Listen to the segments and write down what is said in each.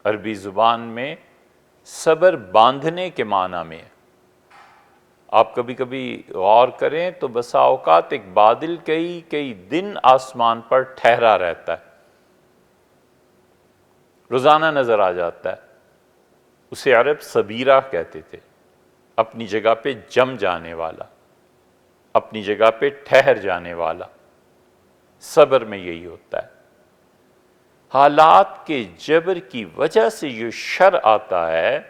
عربی زبان میں صبر باندھنے کے معنی میں ہے۔ آپ کبھی کبھی غور کریں تو بسا اوقات ایک بادل کئی دن آسمان پر ٹھہرا رہتا ہے، روزانہ نظر آ جاتا ہے، اسے عرب صبیرہ کہتے تھے، اپنی جگہ پہ جم جانے والا، اپنی جگہ پہ ٹھہر جانے والا۔ صبر میں یہی ہوتا ہے، حالات کے جبر کی وجہ سے جو شر آتا ہے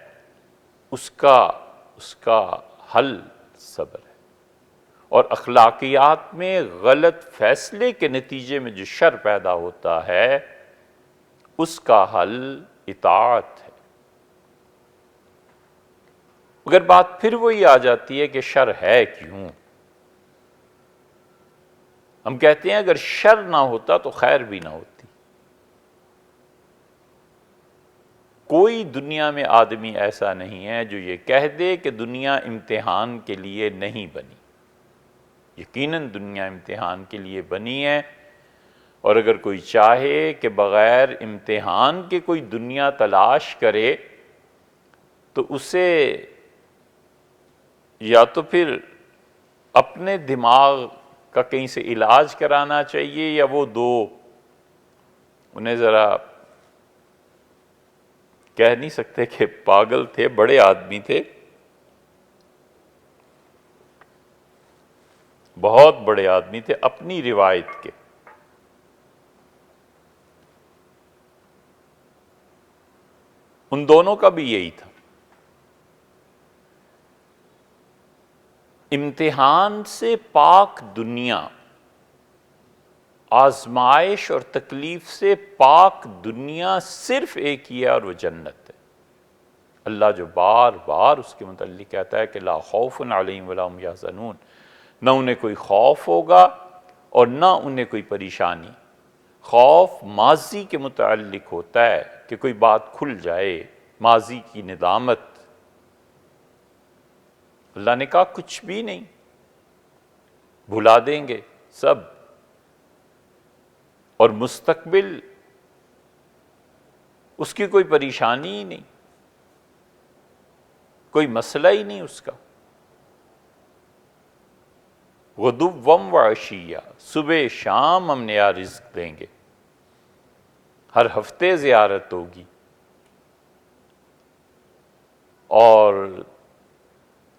اس کا حل صبر ہے، اور اخلاقیات میں غلط فیصلے کے نتیجے میں جو شر پیدا ہوتا ہے اس کا حل اطاعت ہے۔ اگر بات پھر وہی آ جاتی ہے کہ شر ہے کیوں، ہم کہتے ہیں اگر شر نہ ہوتا تو خیر بھی نہ ہوتی۔ کوئی دنیا میں آدمی ایسا نہیں ہے جو یہ کہہ دے کہ دنیا امتحان کے لیے نہیں بنی۔ یقیناً دنیا امتحان کے لیے بنی ہے، اور اگر کوئی چاہے کہ بغیر امتحان کے کوئی دنیا تلاش کرے تو اسے یا تو پھر اپنے دماغ کا کہیں سے علاج کرانا چاہیے، یا وہ دو انہیں ذرا کہہ نہیں سکتے کہ پاگل تھے، بڑے آدمی تھے، بہت بڑے آدمی تھے اپنی روایت کے۔ ان دونوں کا بھی یہی تھا، امتحان سے پاک دنیا، آزمائش اور تکلیف سے پاک دنیا صرف ایک ہی ہے، اور وہ جنت ہے۔ اللہ جو بار بار اس کے متعلق کہتا ہے کہ لا خوف علیہم ولا هم یحزنون، نہ انہیں کوئی خوف ہوگا اور نہ انہیں کوئی پریشانی۔ خوف ماضی کے متعلق ہوتا ہے کہ کوئی بات کھل جائے، ماضی کی ندامت۔ اللہ نے کہا کچھ بھی نہیں، بھلا دیں گے سب، اور مستقبل اس کی کوئی پریشانی ہی نہیں، کوئی مسئلہ ہی نہیں اس کا۔ غدواً وعشیّا، صبح شام ہم نیا رزق دیں گے، ہر ہفتے زیارت ہوگی، اور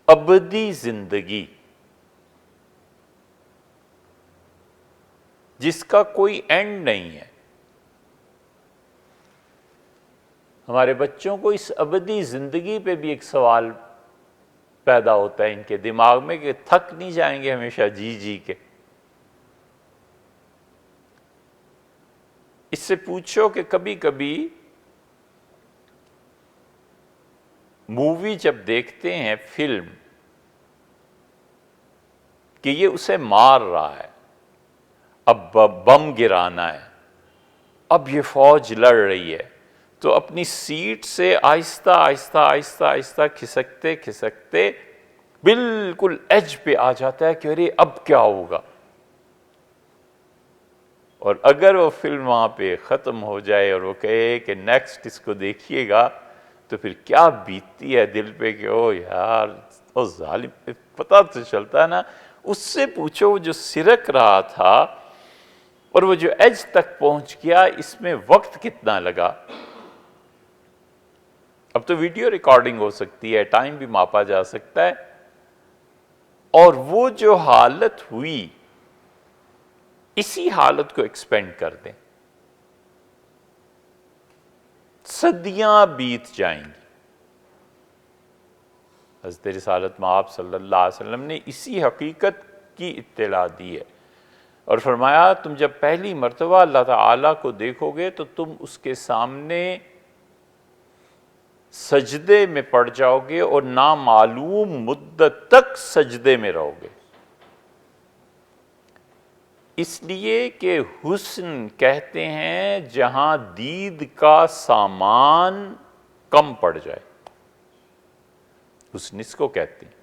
ابدی زندگی جس کا کوئی اینڈ نہیں ہے۔ ہمارے بچوں کو اس ابدی زندگی پہ بھی ایک سوال پیدا ہوتا ہے ان کے دماغ میں کہ تھک نہیں جائیں گے ہمیشہ جی کے۔ اس سے پوچھو کہ کبھی کبھی مووی جب دیکھتے ہیں، فلم، کہ یہ اسے مار رہا ہے، اب بم گرانا ہے، اب یہ فوج لڑ رہی ہے، تو اپنی سیٹ سے آہستہ آہستہ آہستہ آہستہ کھسکتے کھسکتے بالکل ایج پہ آ جاتا ہے کہ ارے اب کیا ہوگا۔ اور اگر وہ فلم وہاں پہ ختم ہو جائے اور وہ کہے کہ نیکسٹ اس کو دیکھیے گا، تو پھر کیا بیتتی ہے دل پہ کہ او یار، او ظالم، پتہ تو چلتا ہے نا۔ اس سے پوچھو وہ جو سرک رہا تھا اور وہ جو ایج تک پہنچ گیا، اس میں وقت کتنا لگا۔ اب تو ویڈیو ریکارڈنگ ہو سکتی ہے، ٹائم بھی ماپا جا سکتا ہے، اور وہ جو حالت ہوئی اسی حالت کو ایکسپینڈ کر دیں، صدیاں بیت جائیں گی۔ حضرت رسالت مآب صلی اللہ علیہ وسلم نے اسی حقیقت کی اطلاع دی ہے، اور فرمایا تم جب پہلی مرتبہ اللہ تعالیٰ کو دیکھو گے تو تم اس کے سامنے سجدے میں پڑ جاؤ گے، اور نامعلوم مدت تک سجدے میں رہو گے، اس لیے کہ حسن کہتے ہیں جہاں دید کا سامان کم پڑ جائے، حسن اس کو کہتے ہیں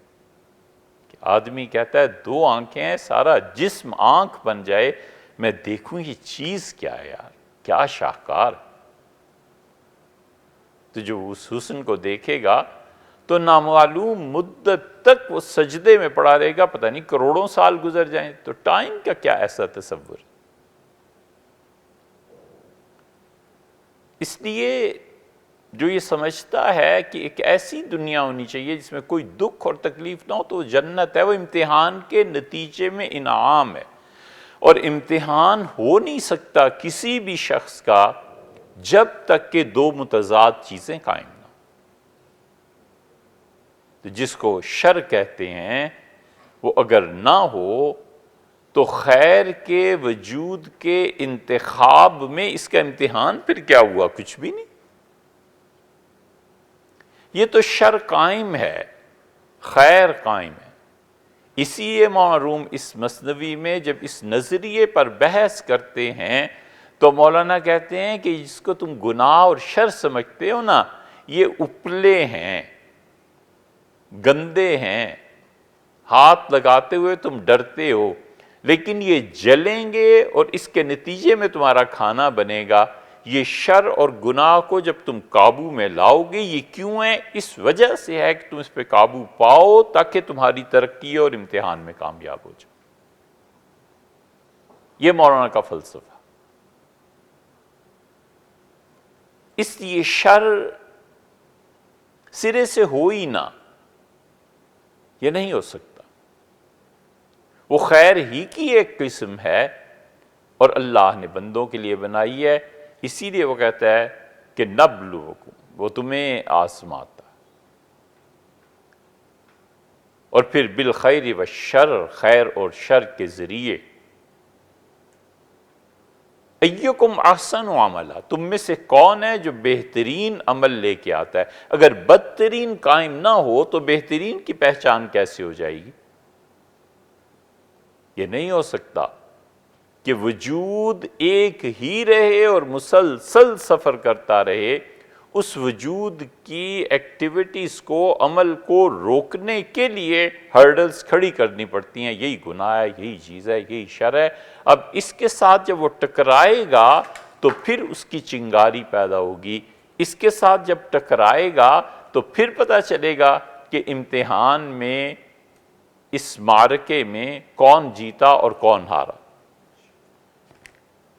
کہ آدمی کہتا ہے دو آنکھیں ہیں، سارا جسم آنکھ بن جائے، میں دیکھوں یہ چیز کیا ہے یار، کیا شاہکار۔ تو جو اس حسن کو دیکھے گا تو نامعلوم مدت تک وہ سجدے میں پڑا رہے گا، پتہ نہیں کروڑوں سال گزر جائیں، تو ٹائم کا کیا ایسا تصور۔ اس لیے جو یہ سمجھتا ہے کہ ایک ایسی دنیا ہونی چاہیے جس میں کوئی دکھ اور تکلیف نہ ہو، تو وہ جنت ہے، وہ امتحان کے نتیجے میں انعام ہے۔ اور امتحان ہو نہیں سکتا کسی بھی شخص کا جب تک کہ دو متضاد چیزیں قائم نہ ہوں۔ تو جس کو شر کہتے ہیں وہ اگر نہ ہو تو خیر کے وجود کے انتخاب میں اس کا امتحان پھر کیا ہوا؟ کچھ بھی نہیں۔ یہ تو شر قائم ہے، خیر قائم ہے۔ اسی لیے مولانا روم اس مثنوی میں جب اس نظریے پر بحث کرتے ہیں تو مولانا کہتے ہیں کہ جس کو تم گناہ اور شر سمجھتے ہو نا، یہ اپلے ہیں، گندے ہیں، ہاتھ لگاتے ہوئے تم ڈرتے ہو، لیکن یہ جلیں گے اور اس کے نتیجے میں تمہارا کھانا بنے گا۔ یہ شر اور گناہ کو جب تم قابو میں لاؤ گے، یہ کیوں ہے؟ اس وجہ سے ہے کہ تم اس پہ قابو پاؤ تاکہ تمہاری ترقی اور امتحان میں کامیاب ہو جاؤ۔ یہ مولانا کا فلسفہ۔ اس لیے شر سرے سے ہو ہی نہ، یہ نہیں ہو سکتا۔ وہ خیر ہی کی ایک قسم ہے اور اللہ نے بندوں کے لیے بنائی ہے، اسی لیے وہ کہتا ہے کہ نبلوکم، وہ تمہیں آزماتا، اور پھر بالخیر والشر، خیر اور شر کے ذریعے۔ ایکم احسن عملا، تم میں سے کون ہے جو بہترین عمل لے کے آتا ہے؟ اگر بدترین قائم نہ ہو تو بہترین کی پہچان کیسے ہو جائے گی؟ یہ نہیں ہو سکتا کہ وجود ایک ہی رہے اور مسلسل سفر کرتا رہے۔ اس وجود کی ایکٹیویٹیز کو، عمل کو روکنے کے لیے ہرڈلز کھڑی کرنی پڑتی ہیں۔ یہی گناہ ہے، یہی چیز ہے، یہی شر ہے۔ اب اس کے ساتھ جب وہ ٹکرائے گا تو پھر اس کی چنگاری پیدا ہوگی۔ اس کے ساتھ جب ٹکرائے گا تو پھر پتہ چلے گا کہ امتحان میں، اس معرکے میں کون جیتا اور کون ہارا۔